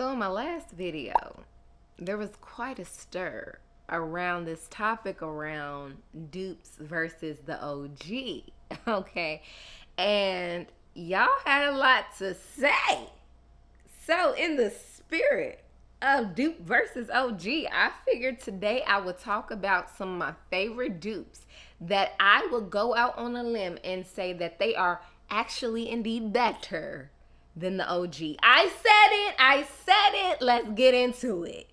So in my last video, there was quite a stir around this topic around dupes versus the OG. Okay. And y'all had a lot to say. So in the spirit of dupe versus OG, I figured today I would talk about some of my favorite dupes that I will go out on a limb and say that they are actually indeed better than the OG. I said it. Let's get into it.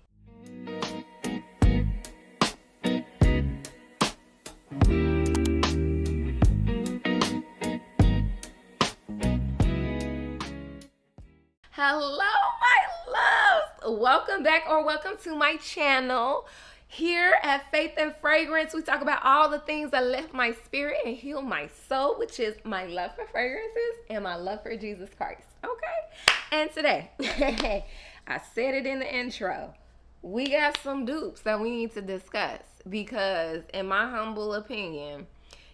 Hello, my loves. Welcome back or welcome to my channel. Here at Faith and Fragrance, we talk about all the things that lift my spirit and heal my soul, which is my love for fragrances and my love for Jesus Christ. Okay? And today, I said it in the intro, we got some dupes that we need to discuss because, in my humble opinion,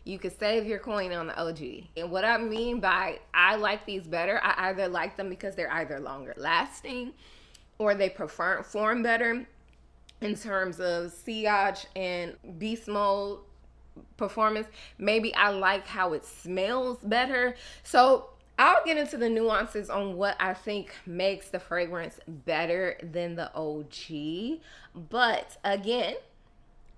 you could save your coin on the OG. And what I mean by I like these better, I either like them because they're either longer lasting or they perform better in terms of sillage and beast mode performance. Maybe I like how it smells better. So I'll get into the nuances on what I think makes the fragrance better than the OG. But again,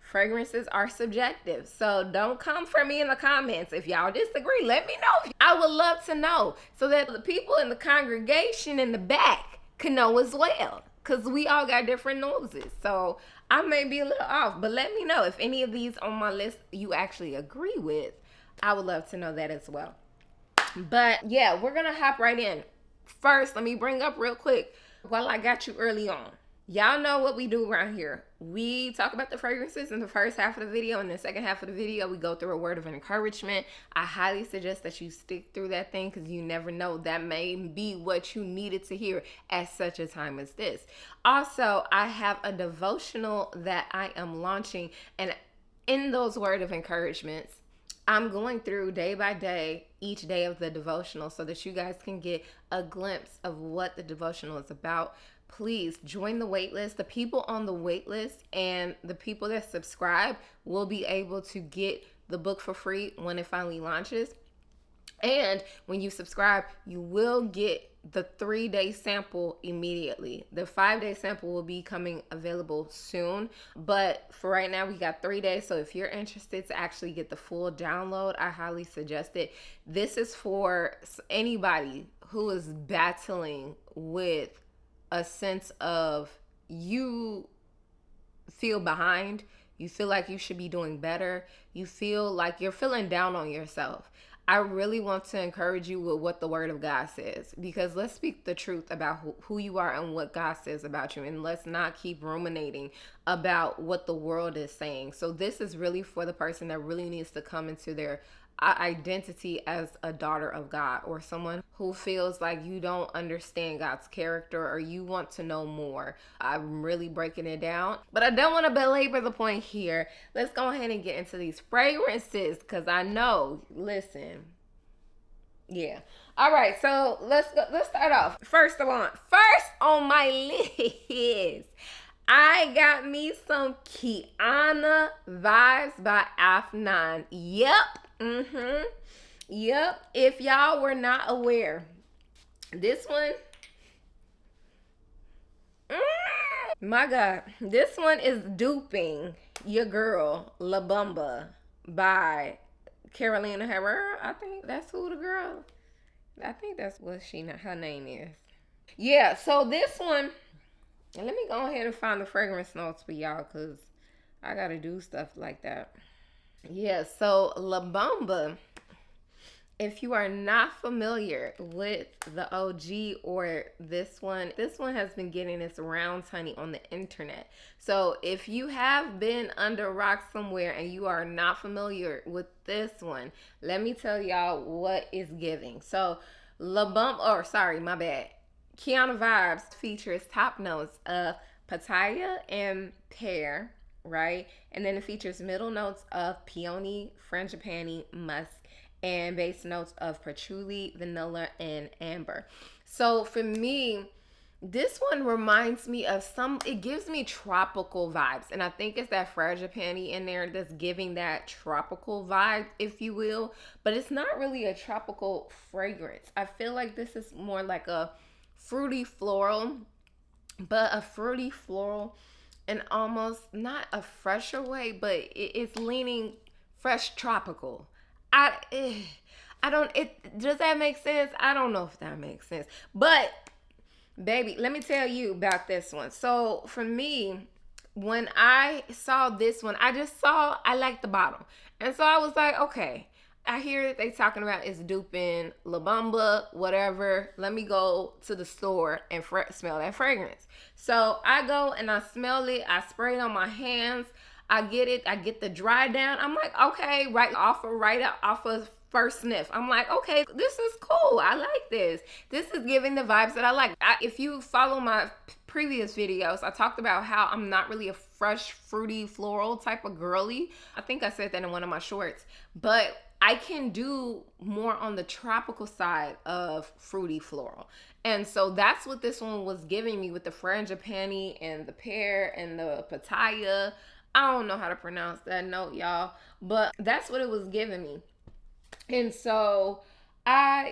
fragrances are subjective. So don't come for me in the comments. If y'all disagree, let me know. I would love to know so that the people in the congregation in the back can know as well. Because we all got different noses. So I may be a little off. But let me know if any of these on my list you actually agree with. I would love to know that as well. But yeah, we're going to hop right in. First, let me bring up real quick while I got you early on. Y'all know what we do around here. We talk about the fragrances in the first half of the video. In the second half of the video, we go through a word of encouragement. I highly suggest that you stick through that thing because you never know. That may be what you needed to hear at such a time as this. Also, I have a devotional that I am launching. And in those word of encouragements, I'm going through day by day, each day of the devotional so that you guys can get a glimpse of what the devotional is about. Please join the wait list. The people on the wait list and the people that subscribe will be able to get the book for free when it finally launches. And when you subscribe, you will get the 3-day sample immediately. The 5-day sample will be coming available soon. But for right now, we got 3 days. So if you're interested to actually get the full download, I highly suggest it. This is for anybody who is battling with a sense of you feel behind, you feel like you should be doing better, you feel like you're feeling down on yourself. I really want to encourage you with what the word of God says, because let's speak the truth about who you are and what God says about you, and let's not keep ruminating about what the world is saying. So this is really for the person that really needs to come into their identity as a daughter of God, or someone who feels like you don't understand God's character or you want to know more. I'm really breaking it down, but I don't want to belabor the point here. Let's go ahead and get into these fragrances because I know, listen, yeah. All right, so let's start off. First on my list, I got me some Kiaana vibes by Afnan. Yep. Yep. If y'all were not aware, this one, my God, this one is duping your girl, La Bomba by Carolina Herrera. I think that's who the girl, I think that's what her name is. Yeah, so this one, and let me go ahead and find the fragrance notes for y'all because I got to do stuff like that. Yeah, so La Bomba, if you are not familiar with the OG or this one has been getting its rounds, honey, on the internet. So if you have been under a rock somewhere and you are not familiar with this one, let me tell y'all what is giving. So Kiaana Vibes features top notes of papaya and pear, right? And then it features middle notes of peony, frangipani, musk, and base notes of patchouli, vanilla, and amber. So for me, This one reminds me of it gives me tropical vibes. And I think it's that frangipani in there that's giving that tropical vibe, if you will. But it's not really a tropical fragrance. I feel like this is more like a fruity floral, but a fruity floral in almost not a fresher way, but it's leaning fresh tropical. I, eh, I don't, does that make sense? I don't know if that makes sense. But baby, let me tell you about this one. So for me, when I saw this one, I liked the bottle. And so I was like, okay, I hear that they talking about it's duping La Bomba, whatever. Let me go to the store and smell that fragrance. So I go and I smell it. I spray it on my hands. I get it. I get the dry down. I'm like, okay, right off of first sniff. I'm like, okay, this is cool. I like this. This is giving the vibes that I like. If you follow my previous videos, I talked about how I'm not really a fresh, fruity, floral type of girly. I think I said that in one of my shorts. But I can do more on the tropical side of fruity floral. And so that's what this one was giving me with the frangipani and the pear and the pitaya. I don't know how to pronounce that note, y'all. But that's what it was giving me. And so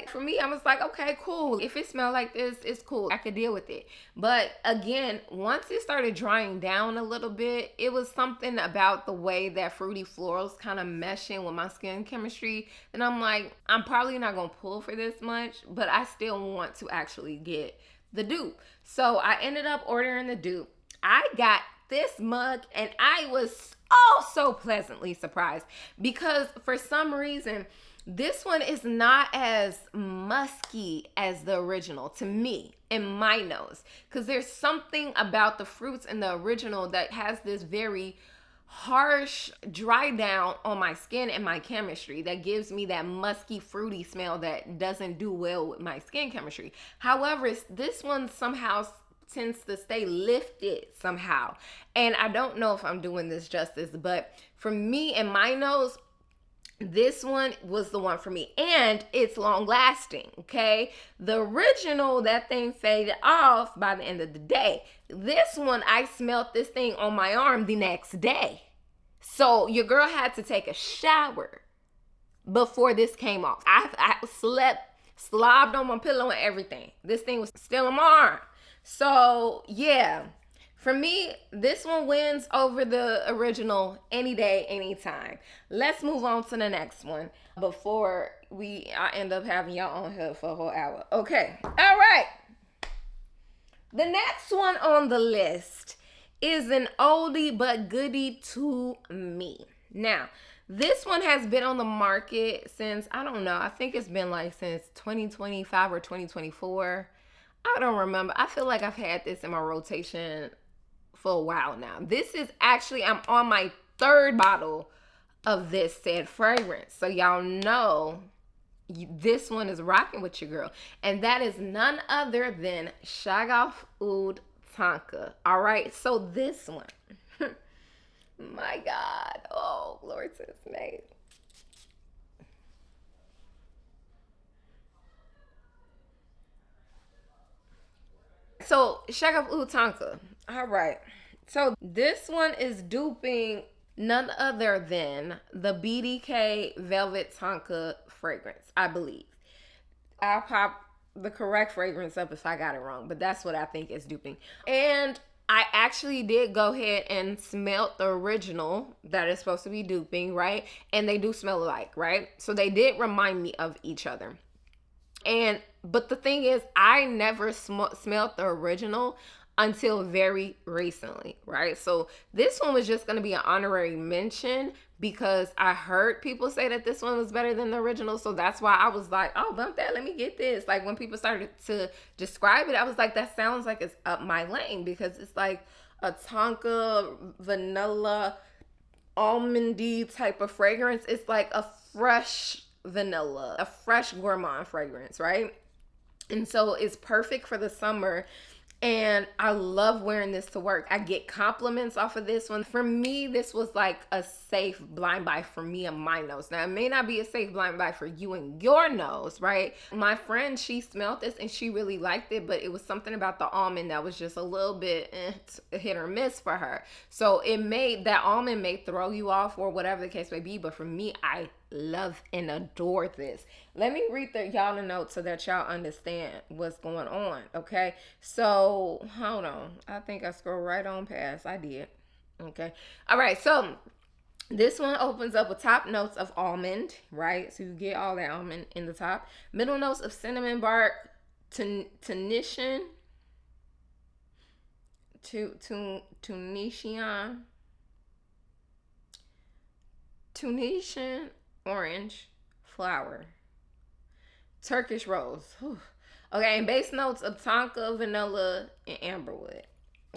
for me, I was like, okay, cool. If it smelled like this, it's cool. I could deal with it. But again, once it started drying down a little bit, it was something about the way that fruity florals kind of meshing with my skin chemistry. And I'm like, I'm probably not going to pull for this much, but I still want to actually get the dupe. So I ended up ordering the dupe. I got this mug and I was so pleasantly surprised because for some reason, this one is not as musky as the original to me in my nose, because there's something about the fruits in the original that has this very harsh dry down on my skin and my chemistry that gives me that musky fruity smell that doesn't do well with my skin chemistry. However, this one somehow tends to stay lifted somehow, and I don't know if I'm doing this justice, but for me and my nose, this one was the one for me, and it's long lasting. Okay, the original, that thing faded off by the end of the day. This one, I smelled this thing on my arm the next day. So your girl had to take a shower before this came off. I slobbed on my pillow and everything. This thing was still on my arm. So yeah, for me, this one wins over the original any day, anytime. Let's move on to the next one before I end up having y'all on here for a whole hour. Okay, all right. The next one on the list is an oldie but goodie to me. Now, this one has been on the market since, I don't know, I think it's been like since 2025 or 2024. I don't remember. I feel like I've had this in my rotation for a while now. This is actually, I'm on my third bottle of this said fragrance. So y'all know this one is rocking with your girl. And that is none other than Shaghaf Oud Tonka. All right. So this one, my God. Oh, glory to his name. So Shaghaf Oud Tonka. All right. So this one is duping none other than the BDK Velvet Tonka fragrance, I believe. I'll pop the correct fragrance up if I got it wrong, but that's what I think is duping. And I actually did go ahead and smell the original that is supposed to be duping, right? And they do smell alike, right? So they did remind me of each other. But the thing is, I never smelled the original until very recently, right? So this one was just going to be an honorary mention because I heard people say that this one was better than the original. So that's why I was like, oh, bump that, let me get this. Like when people started to describe it, I was like, that sounds like it's up my lane because it's like a Tonka vanilla almondy type of fragrance. It's like a fresh vanilla, a fresh gourmand fragrance, right? And so it's perfect for the summer. And I love wearing this to work. I get compliments off of this one. For me, this was like a safe blind buy for me and my nose. Now, it may not be a safe blind buy for you and your nose, right? My friend, she smelled this and she really liked it, but it was something about the almond that was just a little bit hit or miss for her. So that almond may throw you off or whatever the case may be. But for me, I love and adore this. Let me read y'all the notes so that y'all understand what's going on, okay? So, hold on. I think I scrolled right on past. I did. Okay. All right. So, this one opens up with top notes of almond, right? So, you get all that almond in the top. Middle notes of cinnamon bark, Tunisian, Tunisian orange flower, Turkish rose. Whew. Okay, and base notes of tonka, vanilla, and amberwood.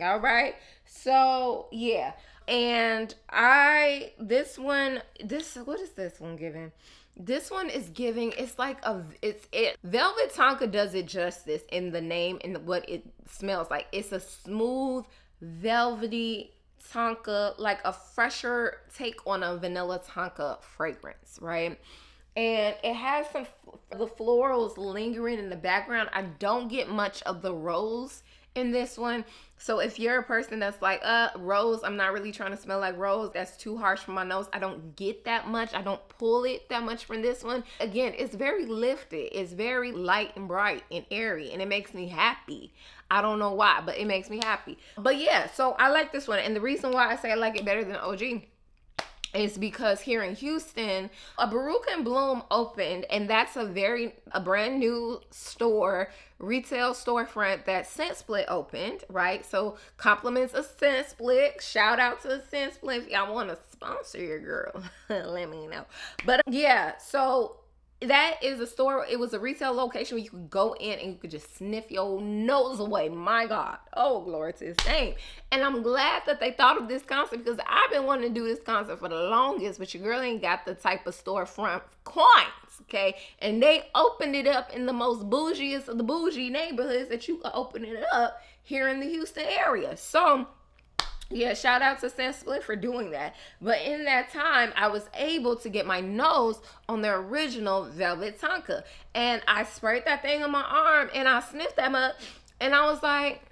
All right, so yeah, and what is this one giving? This one is giving, it's like Velvet Tonka does it justice in the name and what it smells like. It's a smooth, velvety Tonka, like a fresher take on a vanilla Tonka fragrance, right? And it has the florals lingering in the background. I don't get much of the rose in this one. So if you're a person that's like, rose, I'm not really trying to smell like rose, that's too harsh for my nose, I don't get that much. I don't pull it that much from this one. Again, it's very lifted. It's very light and bright and airy, and it makes me happy. I don't know why, but it makes me happy. But yeah, so I like this one. And the reason why I say I like it better than OG is because here in Houston, a Baruch and Bloom opened, and that's a brand new retail storefront that Scent Split opened, right? So compliments of Scent Split. Shout out to Scent Split. If y'all want to sponsor your girl, let me know. But yeah, so that is a store. It was a retail location where you could go in and you could just sniff your nose away. My God. Oh, glory to his name. And I'm glad that they thought of this concept, because I've been wanting to do this concept for the longest, but your girl ain't got the type of storefront coins, okay? And they opened it up in the most bougiest of the bougie neighborhoods that you could open it up here in the Houston area. So yeah, shout out to Scent Split for doing that. But in that time, I was able to get my nose on the original Velvet Tonka. And I sprayed that thing on my arm and I sniffed that mug. And I was like,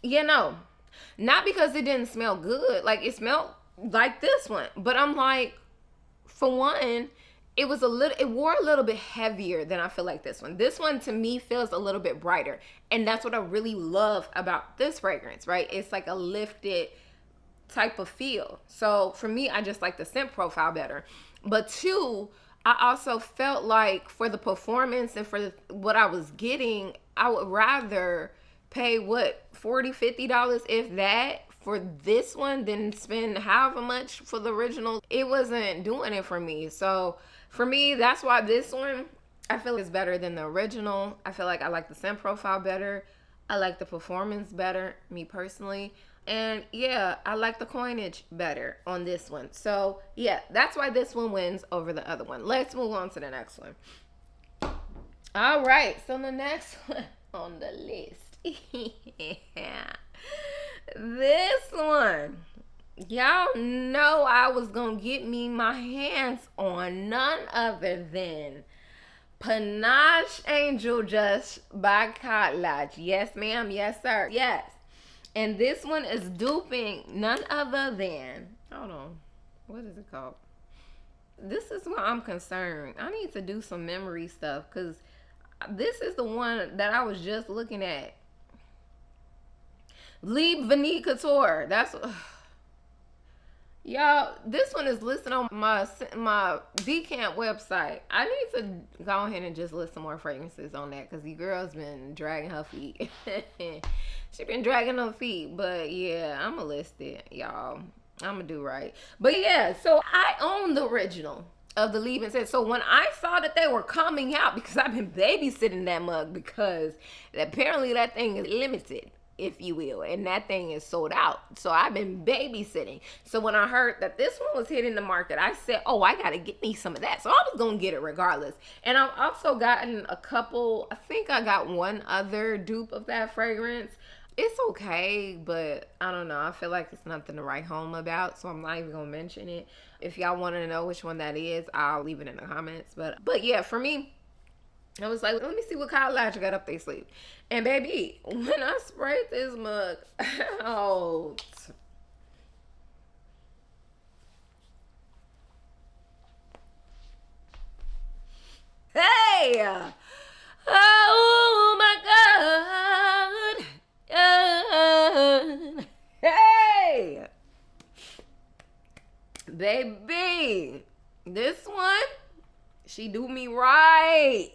not because it didn't smell good. Like, it smelled like this one. But I'm like, for one, it wore a little bit heavier than I feel like this one. This one to me feels a little bit brighter. And that's what I really love about this fragrance, right? It's like a lifted type of feel. So for me, I just like the scent profile better. But two, I also felt like for the performance and for what I was getting, I would rather pay $40, $50, if that, for this one than spend however much for the original. It wasn't doing it for me. So for me, that's why this one, I feel is better than the original. I feel like I like the scent profile better. I like the performance better, me personally. And yeah, I like the coinage better on this one. So yeah, that's why this one wins over the other one. Let's move on to the next one. All right, so the next one on the list. This one, y'all know I was gonna get me my hands on none other than Panache Angel Dust by Cottage. Yes, ma'am. Yes, sir. Yes. And this one is duping none other than, hold on, what is it called? This is where I'm concerned. I need to do some memory stuff, because this is the one that I was just looking at. Libre Vanille Couture. That's y'all. This one is listed on my Decamp website. I need to go ahead and just list some more fragrances on that, because the girl's been dragging her feet. She been dragging her feet, but yeah, I'ma list it, y'all. I'ma do right. But yeah, so I own the original of the Libre and said, so when I saw that they were coming out, because I've been babysitting that mug, because apparently that thing is limited. if you will, and that thing is sold out. So I've been babysitting. So when I heard that this one was hitting the market, I said, oh, I gotta get me some of that. So I was gonna get it regardless. And I've also gotten a couple, I think I got one other dupe of that fragrance. It's okay, but I don't know, I feel like it's nothing to write home about, so I'm not even gonna mention it. If y'all want to know which one that is, I'll leave it in the comments. But yeah, for me, I was like, let me see what Kyle Elijah got up their sleeve. And baby, when I sprayed this mug out, hey, oh my God, hey, baby, this one, she do me right.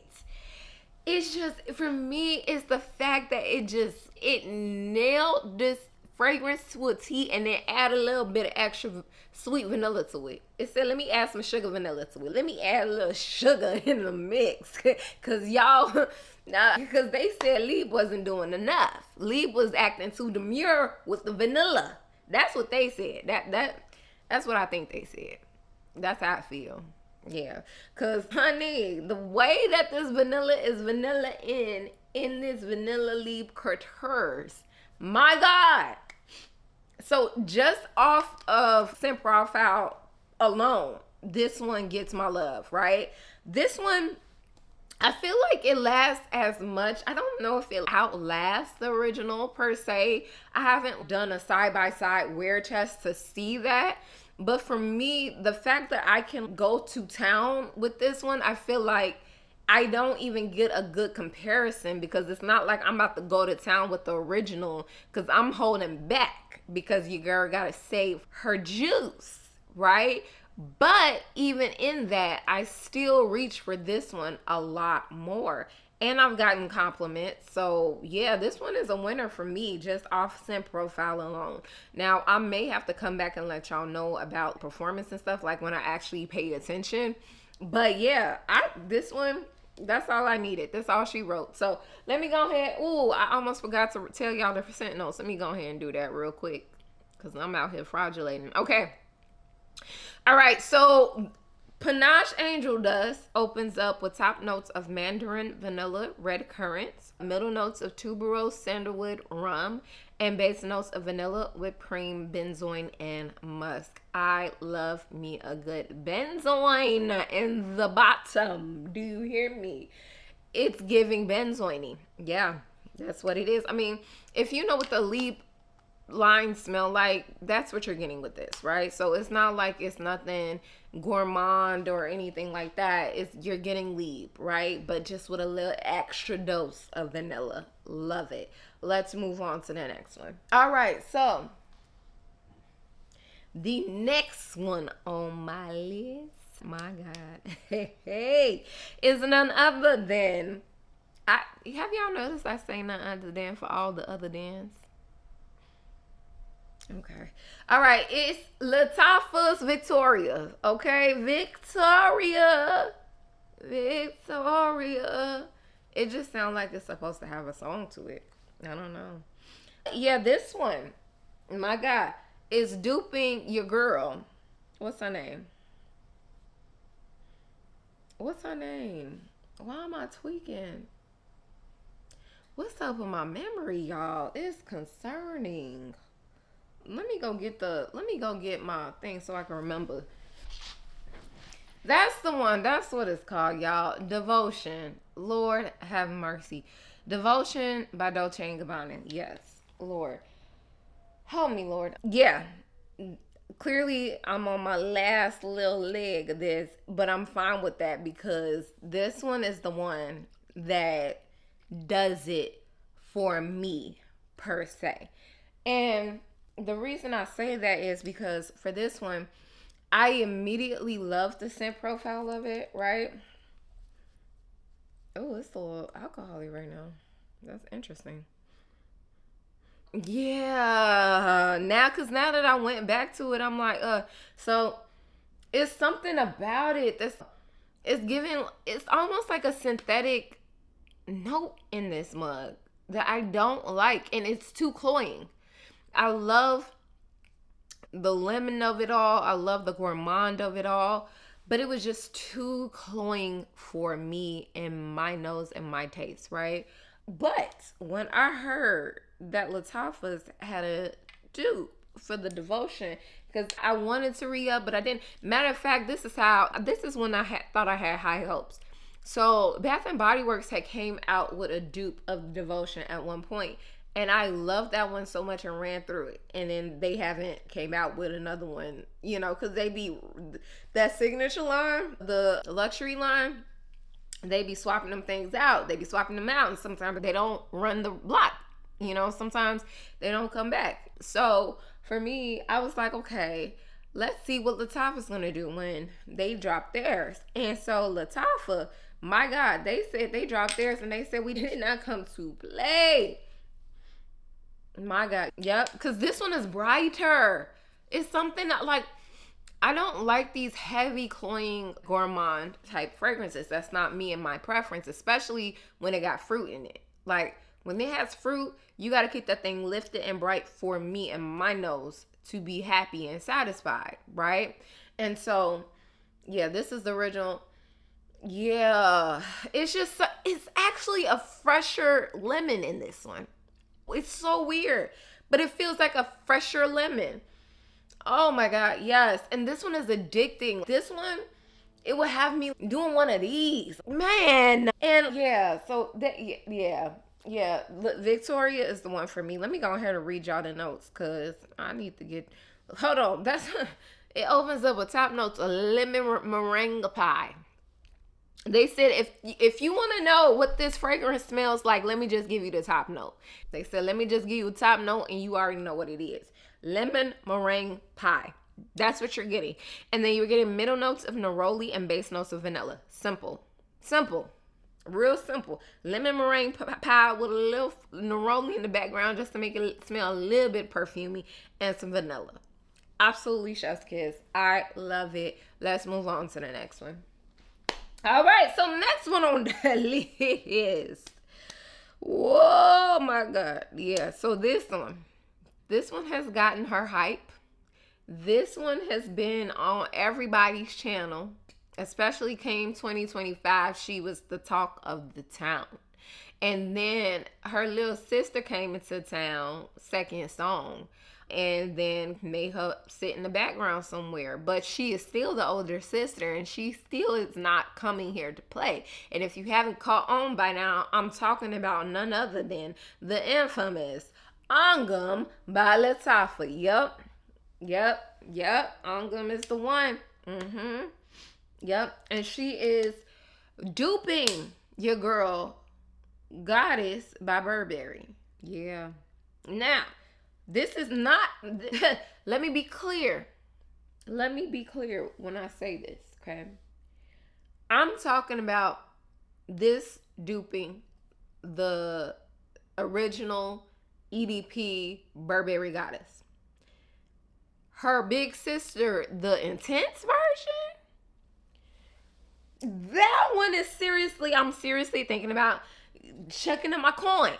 It's just, for me, it's the fact that it nailed this fragrance to a T, and then add a little bit of extra sweet vanilla to it. It said, let me add some sugar vanilla to it. Let me add a little sugar in the mix. Because y'all, because they said Libre wasn't doing enough. Libre was acting too demure with the vanilla. That's what they said. That's what I think they said. That's how I feel. Yeah, because honey, the way that this vanilla is vanilla in this vanilla Libre Couture's, my God. So just off of scent profile alone, this one gets my love, right? This one, I feel like it lasts as much. I don't know if it outlasts the original per se. I haven't done a side-by-side wear test to see that. But for me, the fact that I can go to town with this one, I feel like I don't even get a good comparison, because it's not like I'm about to go to town with the original, because I'm holding back because your girl got to save her juice, right? But even in that, I still reach for this one a lot more. And I've gotten compliments. So yeah, this one is a winner for me, just off scent profile alone. Now, I may have to come back and let y'all know about performance and stuff, like when I actually pay attention. But yeah, this one, that's all I needed. That's all she wrote. So let me go ahead. Ooh, I almost forgot to tell y'all the percent notes. Let me go ahead and do that real quick, because I'm out here fraudulating. Okay. All right, so Panache Angel Dust opens up with top notes of mandarin, vanilla, red currants, middle notes of tuberose, sandalwood, rum, and base notes of vanilla, whipped cream, benzoin, and musk. I love me a good benzoin in the bottom. Do you hear me? It's giving benzoin-y. Yeah, that's what it is. I mean, if you know what the Libre line smell like, that's what you're getting with this, right? So it's not like it's nothing gourmand or anything like that. You're getting Libre, right? But just with a little extra dose of vanilla. Love it. Let's move on to the next one. All right, so the next one on my list, my God, hey, is none other than, have y'all noticed I say none other than for all the other dans? Okay. All right. It's Lattafa's Victoria. Okay. Victoria. It just sounds like it's supposed to have a song to it. I don't know. Yeah, this one, my God, is duping your girl. What's her name? Why am I tweaking? What's up with my memory, y'all? It's concerning. Let me go get my thing so I can remember. That's the one. That's what it's called, y'all. Devotion. Lord have mercy. Devotion by Dolce & Gabbana. Yes, Lord. Help me, Lord. Yeah. Clearly, I'm on my last little leg of this, but I'm fine with that, because this one is the one that does it for me, per se. And the reason I say that is because for this one, I immediately love the scent profile of it, right? Oh, it's a little alcoholic right now. That's interesting. Yeah. Now that I went back to it, I'm like, so it's something about it it's almost like a synthetic note in this mug. that I don't like, and it's too cloying. I love the lemon of it all. I love the gourmand of it all, but it was just too cloying for me and my nose and my taste, right? But when I heard that Lattafa's had a dupe for the devotion, because I wanted to re-up, but I didn't. Matter of fact, this is when thought I had high hopes. So Bath and Body Works had came out with a dupe of devotion at one point, and I loved that one so much and ran through it. And then they haven't came out with another one, you know, because they be that signature line, the luxury line. They be swapping them things out. They be swapping them out, and sometimes they don't run the block. You know, sometimes they don't come back. So for me, I was like, okay, let's see what Lattafa's gonna do when they drop theirs. And so Lattafa, my God, they said they dropped theirs, and they said we did not come to play. My God, yep, because this one is brighter. It's something that, like, I don't like these heavy cloying gourmand type fragrances. That's not me and my preference, especially when it got fruit in it. Like, when it has fruit, you got to keep that thing lifted and bright for me and my nose to be happy and satisfied, right? And so, yeah, this is the original. Yeah, it's actually a fresher lemon in this one. It's so weird, but it feels like a fresher lemon. Oh my God, yes. And this one is addicting. This one, it would have me doing one of these. Man. And yeah, so that, yeah. Victoria is the one for me. Let me go ahead and read y'all the notes, because I need to get, hold on. It opens up with top notes, a lemon meringue pie. They said, if you want to know what this fragrance smells like, let me just give you the top note. They said, let me just give you a top note, and you already know what it is. Lemon meringue pie. That's what you're getting. And then you're getting middle notes of neroli and base notes of vanilla. Simple. Real simple. Lemon meringue pie with a little neroli in the background just to make it smell a little bit perfumey, and some vanilla. Absolutely chef's kiss. I love it. Let's move on to the next one. All right, so next one on the list. Whoa, my God. Yeah, so this one has gotten her hype. This one has been on everybody's channel, especially came 2025. She was the talk of the town. And then her little sister came into town, second song, and then made her sit in the background somewhere. But she is still the older sister, and she still is not coming here to play. And if you haven't caught on by now, I'm talking about none other than the infamous Angham by Lattafa. Yep. Angham is the one. Yep. And she is duping your girl Goddess by Burberry. Yeah. Now, this is not, let me be clear. Let me be clear when I say this, okay? I'm talking about this duping the original EDP Burberry Goddess. Her big sister, the Intense version, that one is I'm seriously thinking about checking in my coins.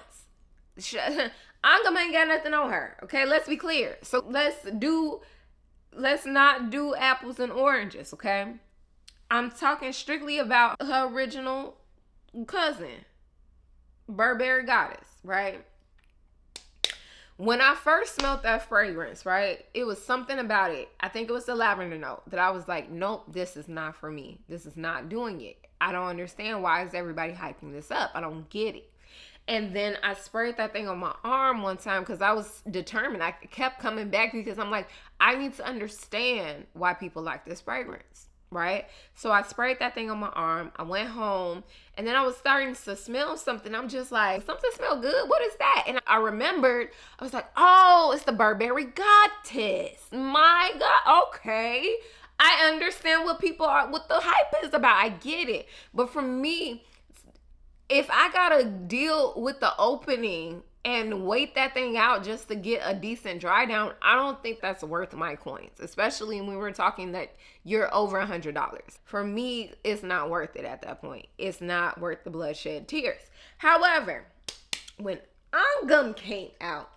Angham ain't got nothing on her, okay? Let's be clear. So let's not do apples and oranges, okay? I'm talking strictly about her original cousin, Burberry Goddess, right? When I first smelled that fragrance, right, it was something about it. I think it was the lavender note that I was like, nope, this is not for me. This is not doing it. I don't understand. Why is everybody hyping this up? I don't get it. And then I sprayed that thing on my arm one time because I was determined. I kept coming back because I'm like, I need to understand why people like this fragrance, right? So I sprayed that thing on my arm. I went home, and then I was starting to smell something. I'm just like, something smell good. What is that? And I remembered, I was like, oh, it's the Burberry Goddess. My God, okay. I understand what the hype is about. I get it. But for me, if I gotta deal with the opening and wait that thing out just to get a decent dry down, I don't think that's worth my coins, especially when we're talking that you're over $100. For me, it's not worth it at that point. It's not worth the bloodshed tears. However, when Angham came out,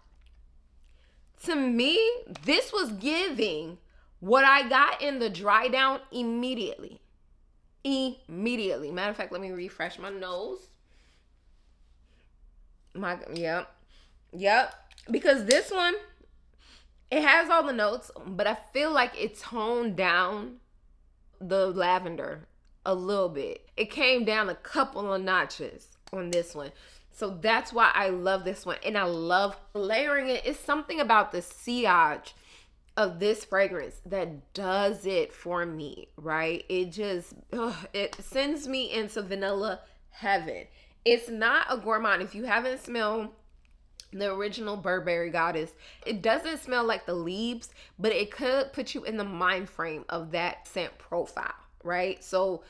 to me, this was giving what I got in the dry down immediately. Immediately. Matter of fact, let me refresh my nose. Yep. Because this one, it has all the notes, but I feel like it toned down the lavender a little bit. It came down a couple of notches on this one. So that's why I love this one. And I love layering it. It's something about the sillage of this fragrance that does it for me, right? It just, it sends me into vanilla heaven. It's not a gourmand. If you haven't smelled the original Burberry Goddess, it doesn't smell like the Libres, but it could put you in the mind frame of that scent profile, right? So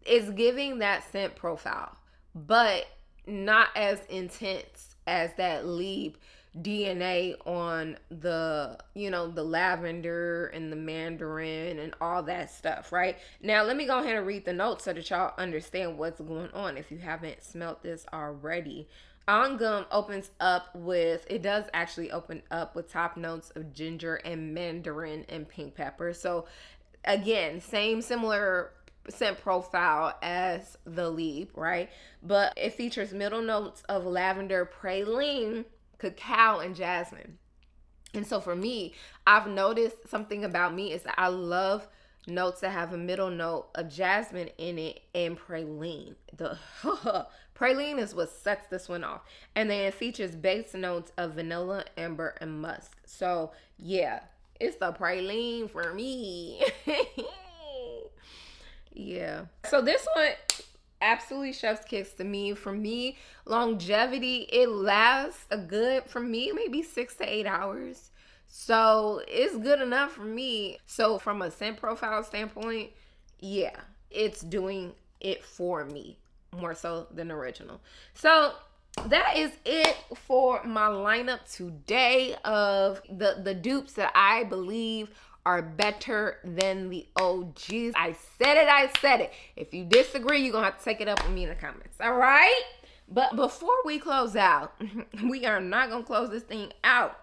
it's giving that scent profile, but not as intense as that Libre DNA on the, the lavender and the mandarin and all that stuff, right? Now, let me go ahead and read the notes so that y'all understand what's going on if you haven't smelt this already. Angham it does actually open up with top notes of ginger and mandarin and pink pepper. So again, similar scent profile as the Libre, right? But it features middle notes of lavender, praline, cacao, and jasmine. And so for me, I've noticed something about me is that I love notes that have a middle note of jasmine in it and praline. The praline is what sets this one off. And then it features base notes of vanilla, amber, and musk. So yeah, it's the praline for me. Yeah. So this one, absolutely chef's kiss to me. For me, longevity, it lasts a good, for me, maybe 6 to 8 hours. So it's good enough for me. So from a scent profile standpoint, yeah, it's doing it for me more so than original. So that is it for my lineup today of the dupes that I believe are better than the OGs. I said it. If you disagree, you're gonna have to take it up with me in the comments. All right? But before we close out, we are not gonna close this thing out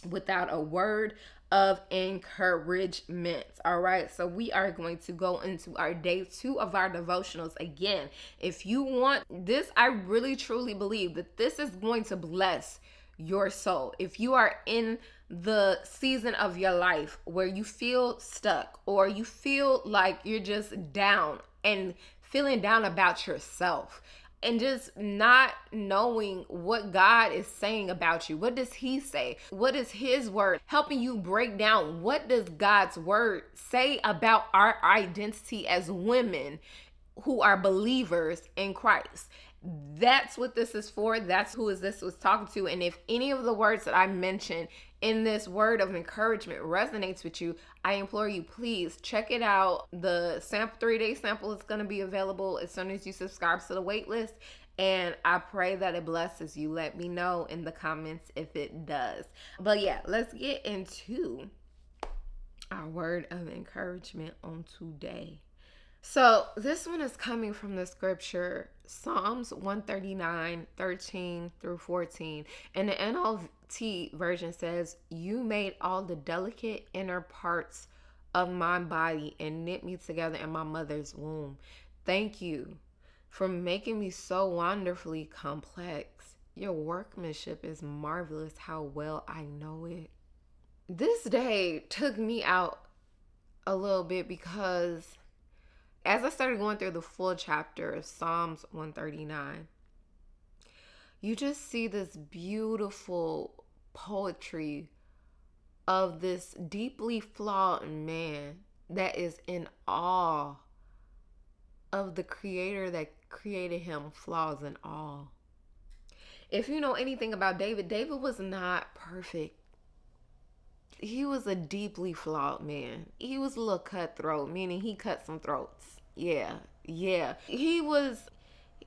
without a word of encouragement. All right, so we are going to go into our day 2 of our devotionals again. If you want this, I really truly believe that this is going to bless your soul. If you are in the season of your life where you feel stuck or you feel like you're just down and feeling down about yourself and just not knowing what God is saying about you. What does he say? What is his word? Helping you break down, what does God's word say about our identity as women who are believers in Christ? That's what this is for. That's who this was talking to. And if any of the words that I mentioned in this word of encouragement resonates with you, I implore you, please check it out. The 3-day sample is going to be available as soon as you subscribe to the wait list. And I pray that it blesses you. Let me know in the comments if it does. But yeah, let's get into our word of encouragement on today. So this one is coming from the scripture, Psalms 139, 13 through 14. And the NLT version says, "You made all the delicate inner parts of my body and knit me together in my mother's womb. Thank you for making me so wonderfully complex. Your workmanship is marvelous, how well I know it." This day took me out a little bit because as I started going through the full chapter of Psalms 139, you just see this beautiful poetry of this deeply flawed man that is in awe of the creator that created him, flaws and all. If you know anything about David, David was not perfect. He was a deeply flawed man. He was a little cutthroat, meaning he cut some throats. Yeah. He was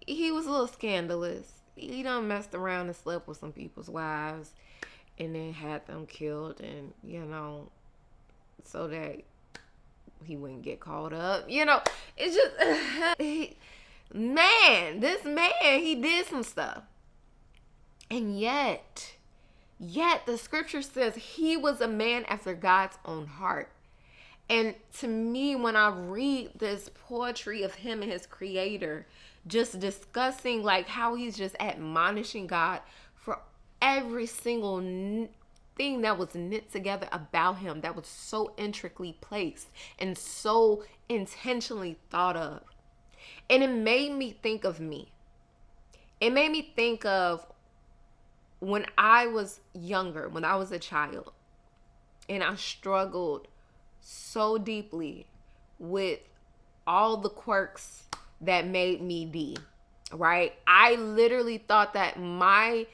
a little scandalous. He done messed around and slept with some people's wives and then had them killed, and so that he wouldn't get caught up. It's just this man, he did some stuff. And yet the scripture says he was a man after God's own heart. And to me, when I read this poetry of him and his creator, just discussing like how he's just admonishing God for every single thing that was knit together about him, that was so intricately placed and so intentionally thought of. And it made me think of me. It made me think of when I was younger, when I was a child, and I struggled so deeply with all the quirks that made me D, right? I literally thought that my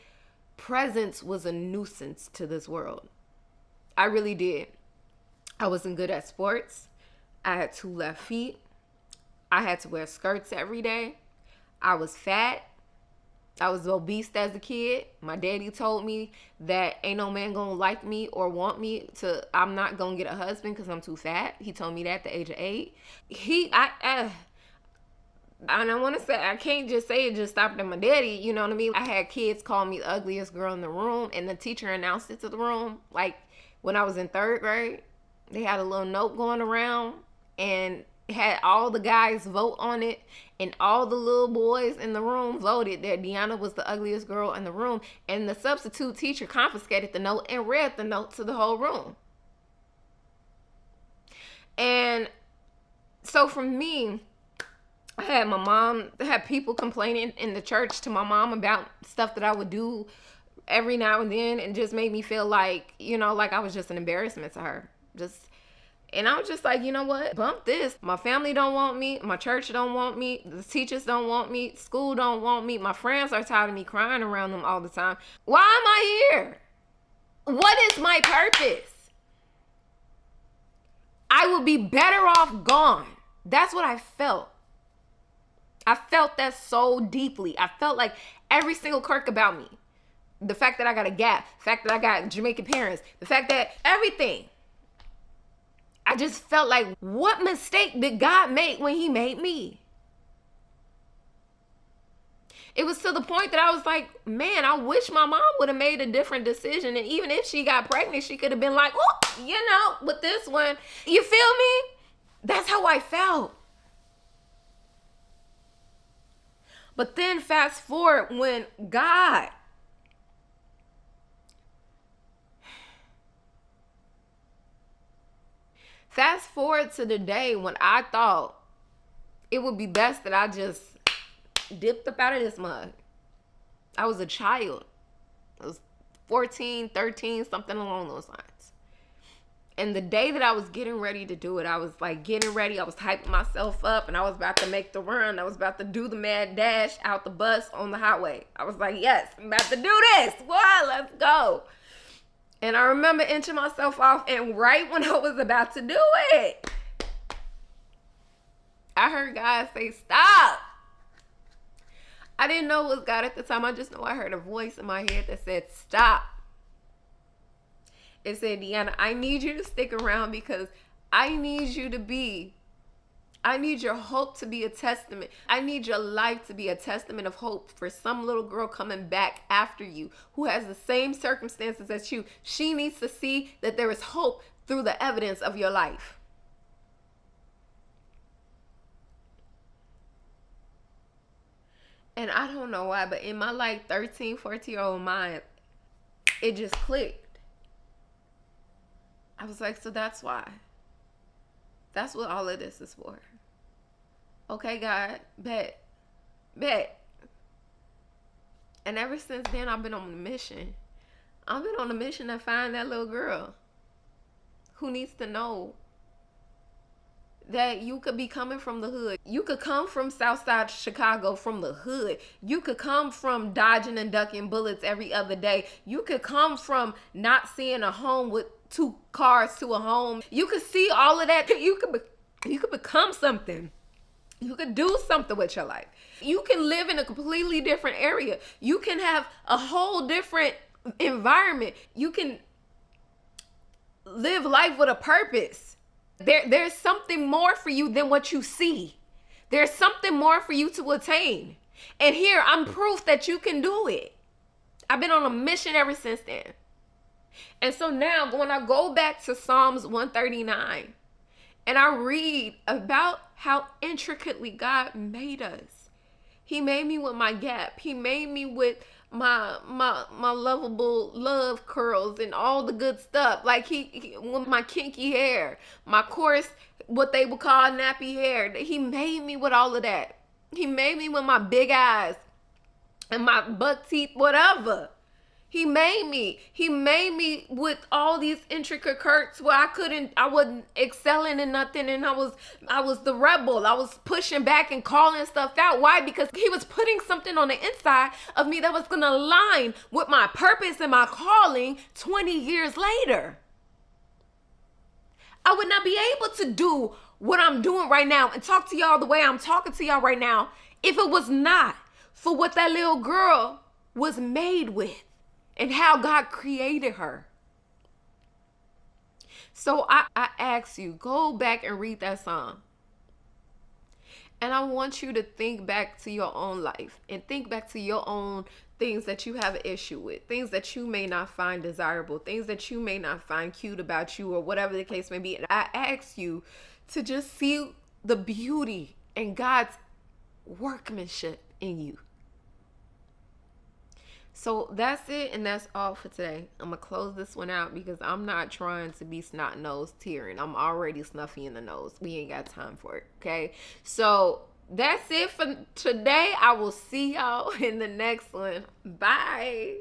presence was a nuisance to this world. I really did. I wasn't good at sports. I had 2 left feet. I had to wear skirts every day. I was fat. I was obese as a kid. My daddy told me that ain't no man gonna like me or want me to, I'm not gonna get a husband because I'm too fat. He told me that at the age of 8. And I want to say, I can't just say it just stopped at my daddy, you know what I mean? I had kids call me the ugliest girl in the room, and the teacher announced it to the room. Like when I was in 3rd grade, they had a little note going around and had all the guys vote on it, and all the little boys in the room voted that Deanna was the ugliest girl in the room, and the substitute teacher confiscated the note and read the note to the whole room. And so for me, I had people complaining in the church to my mom about stuff that I would do every now and then, and just made me feel like, you know, like I was just an embarrassment to her. And I was just like, you know what? Bump this. My family don't want me. My church don't want me. The teachers don't want me. School don't want me. My friends are tired of me crying around them all the time. Why am I here? What is my purpose? I would be better off gone. That's what I felt. I felt that so deeply. I felt like every single quirk about me. The fact that I got a gap. The fact that I got Jamaican parents. The fact that everything. I just felt like, what mistake did God make when he made me? It was to the point that I was like, man, I wish my mom would have made a different decision. And even if she got pregnant, she could have been like, oh, you know, with this one. You feel me? That's how I felt. But then fast forward when God fast forward to the day when I thought it would be best that I just dipped up out of this mug. I was a child. I was 14, 13, something along those lines. And the day that I was getting ready to do it, I was like getting ready. I was hyping myself up, and I was about to make the run. I was about to do the mad dash out the bus on the highway. I was like, yes, I'm about to do this. Why? Let's go. And I remember inching myself off, and right when I was about to do it, I heard God say, stop. I didn't know it was God at the time. I just know I heard a voice in my head that said, stop. It said, Deanna, I need you to stick around because I need your hope to be a testament. I need your life to be a testament of hope for some little girl coming back after you who has the same circumstances as you. She needs to see that there is hope through the evidence of your life. And I don't know why, but in my like 13, 14-year-old mind, it just clicked. I was like, so that's why. That's what all of this is for. Okay, God, bet. And ever since then, I've been on a mission. I've been on a mission to find that little girl who needs to know that you could be coming from the hood. You could come from Southside Chicago from the hood. You could come from dodging and ducking bullets every other day. You could come from not seeing a home with 2 cars to a home. You could see all of that. You could become something. You could do something with your life. You can live in a completely different area. You can have a whole different environment. You can live life with a purpose. There's something more for you than what you see. There's something more for you to attain. And here, I'm proof that you can do it. I've been on a mission ever since then. And so now when I go back to Psalms 139 and I read about how intricately God made us. He made me with my gap. He made me with my lovable love curls and all the good stuff. Like he with my kinky hair, my coarse, what they would call nappy hair. He made me with all of that. He made me with my big eyes and my buck teeth, whatever. He made me with all these intricate curves where I wasn't excelling in nothing, and I was the rebel. I was pushing back and calling stuff out. Why? Because he was putting something on the inside of me that was gonna align with my purpose and my calling 20 years later. I would not be able to do what I'm doing right now and talk to y'all the way I'm talking to y'all right now if it was not for what that little girl was made with. And how God created her. So I ask you, go back and read that song. And I want you to think back to your own life and think back to your own things that you have an issue with, things that you may not find desirable, things that you may not find cute about you, or whatever the case may be. And I ask you to just see the beauty and God's workmanship in you. So that's it, and that's all for today. I'm going to close this one out because I'm not trying to be snot-nosed tearing. I'm already snuffy in the nose. We ain't got time for it, okay? So that's it for today. I will see y'all in the next one. Bye.